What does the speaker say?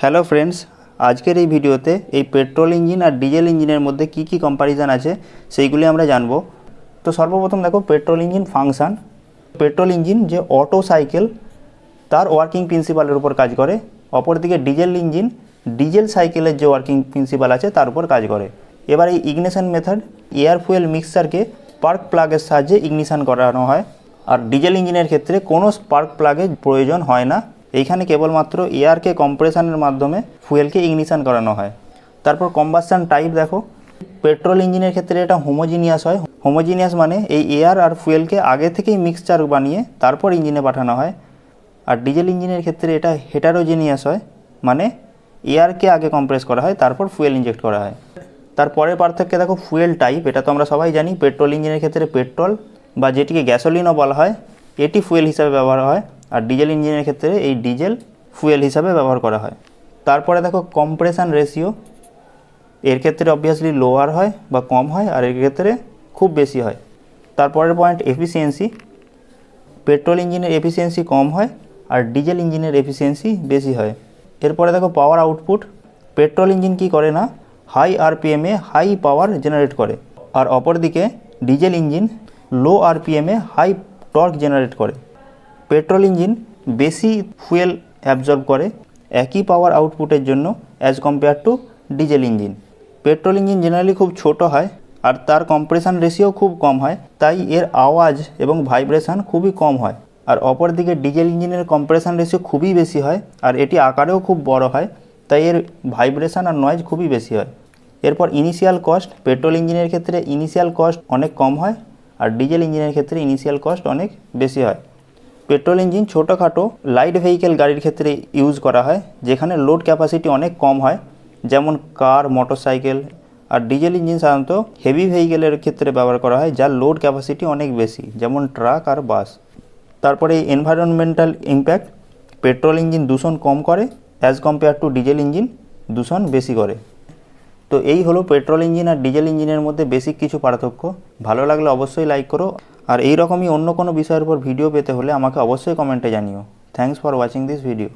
Hello friends, আজকের এই ভিডিওতে এই পেট্রোল ইঞ্জিন আর ডিজেল ইঞ্জিনের মধ্যে কি কি কম্প্যারিজন আছে সেইগুলি আমরা জানবো। তো সর্বপ্রথম দেখো petrol engine function. Petrol engine যে অটো সাইকেল তার ওয়ার্কিং প্রিন্সিপালের উপর কাজ করে, অপরদিকে ডিজেল ইঞ্জিন ডিজেল সাইকেলের যে ওয়ার্কিং প্রিন্সিপাল আছে তার উপর কাজ করে। এবার এই ইগনিশন মেথড এয়ার ফুয়েল মিক্সচারকে স্পার্ক প্লাগের সাহায্যে ইগনিশন করানো হয়, আর ডিজেল ইঞ্জিনের ক্ষেত্রে কোনো স্পার্ক প্লাগের প্রয়োজন হয় না। এইখানে কেবলমাত্র এয়ারকে কম্প্রেশনের মাধ্যমে ফুয়েলকে ইগনিশন করানো হয়। তারপর কম্বাসশন টাইপ দেখো, পেট্রোল ইঞ্জিনের ক্ষেত্রে এটা হোমোজিনিয়াস হয়। হোমোজিনিয়াস মানে এই এয়ার আর ফুয়েলকে আগে থেকেই মিক্সচার বানিয়ে তারপর ইঞ্জিনে পাঠানো হয়। আর ডিজেল ইঞ্জিনের ক্ষেত্রে এটা হেটারোজিনিয়াস হয়, মানে এয়ারকে আগে কম্প্রেস করা হয় তারপর ফুয়েল ইনজেক্ট করা হয়। তারপরের পার্থক্য দেখো ফুয়েল টাইপ। এটা তো আমরা সবাই জানি, পেট্রোল ইঞ্জিনের ক্ষেত্রে পেট্রোল বা যেটিকে গ্যাসোলিনও বলা হয় এটি ফুয়েল হিসাবে ব্যবহার হয়, আর ডিজেল ইঞ্জিনের ক্ষেত্রে এই ডিজেল ফুয়েল হিসাবে ব্যবহার করা হয়। তারপরে দেখো কম্প্রেশন রেশিও, এর ক্ষেত্রে অবভিয়াসলি লোয়ার হয় বা কম হয়, আর এর ক্ষেত্রে খুব বেশি হয়। তারপরের পয়েন্ট এফিসিয়েন্সি, পেট্রোল ইঞ্জিনের এফিসিয়েন্সি কম হয় আর ডিজেল ইঞ্জিনের এফিসিয়েন্সি বেশি হয়। এরপরে দেখো পাওয়ার আউটপুট, পেট্রোল ইঞ্জিন কি করে না হাই আরপিএমে হাই পাওয়ার জেনারেট করে, আর অপরদিকে ডিজেল ইঞ্জিন লো আরপিএমে হাই টর্ক জেনারেট করে। পেট্রোল ইঞ্জিন বেশি ফুয়েল অ্যাবজর্ব করে একই পাওয়ার আউটপুটের জন্য as compare to diesel engine. Petrol engine generally খুব ছোট হয় আর তার কম্প্রেশন রেশিও খুব কম হয়, তাই এর আওয়াজ এবং ভাইব্রেশন খুবই কম হয়। আর অপরদিকে ডিজেল ইঞ্জিনের কম্প্রেশন রেশিও খুবই বেশি হয় আর এটি আকারেও খুব বড় হয়, তাই এর ভাইব্রেশন আর নয়েজ খুবই বেশি হয়। এরপর ইনিশিয়াল কস্ট, পেট্রোল ইঞ্জিনের ক্ষেত্রে ইনিশিয়াল কস্ট অনেক কম হয় আর ডিজেল ইঞ্জিনের ক্ষেত্রে ইনিশিয়াল কস্ট অনেক বেশি হয়। পেট্রোল ইঞ্জিন ছোটোখাটো লাইট ভেহিকেল গাড়ির ক্ষেত্রে ইউজ করা হয় যেখানে লোড ক্যাপাসিটি অনেক কম হয়, যেমন কার, মোটরসাইকেল। আর ডিজেল ইঞ্জিন সাধারণত হেভি ভেহিকেলের ক্ষেত্রে ব্যবহার করা হয় যার লোড ক্যাপাসিটি অনেক বেশি, যেমন ট্রাক আর বাস। তারপরে এই এনভায়রনমেন্টাল ইম্প্যাক্ট, পেট্রোল ইঞ্জিন দূষণ কম করে as compare to diesel engine দূষণ বেশি করে। তো এই হলো পেট্রোল ইঞ্জিন আর ডিজেল ইঞ্জিনের মধ্যে বেসিক কিছু পার্থক্য। ভালো লাগলে অবশ্যই লাইক করো, আর এই রকমই অন্য কোনো বিষয়ের উপর ভিডিও পেতে হলে আমাকে অবশ্যই কমেন্টে জানিও। Thanks for watching this video.